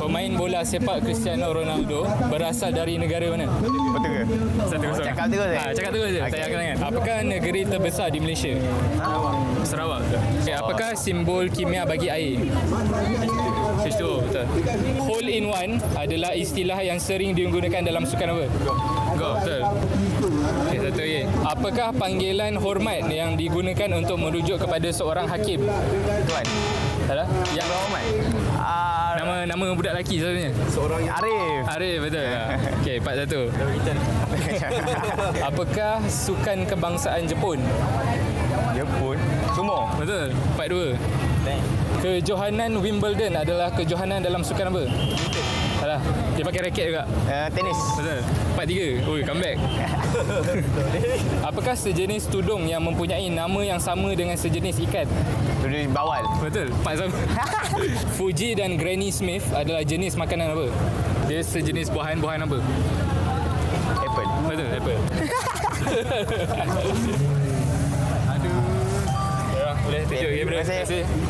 Pemain bola sepak Cristiano Ronaldo berasal dari negara mana? Betul ke? 1-0. Cakap terus Cakap terus je. Saya akan tanya. Apakah negeri terbesar di Malaysia? Sarawak. Okay, apakah simbol kimia bagi air? H2O. Betul. Hole in one adalah istilah yang sering digunakan dalam sukan apa? Go. Betul. Okay, satu lagi. Apakah panggilan hormat yang digunakan untuk merujuk kepada seorang hakim? Tuan. Salah? Yang Rahmat. nama budak lelaki selalunya. Seorang Arif. Arif, betul. Okey, 4-1. Apakah sukan kebangsaan Jepun? Jepun. Sumo. Betul. 4-2. Kejohanan Wimbledon adalah kejohanan dalam sukan apa? Salah. Dia pakai raket juga. Tenis. Betul. 4-3. Oi, comeback. Apakah sejenis tudung yang mempunyai nama yang sama dengan sejenis ikan? Tudung bawal. Betul. 4-1. Fuji dan Granny Smith adalah jenis makanan apa? Dia sejenis buah-buahan apa? Apple. Betul, apple. Aduh. Ya, boleh tunjuk game dia. Terima kasih.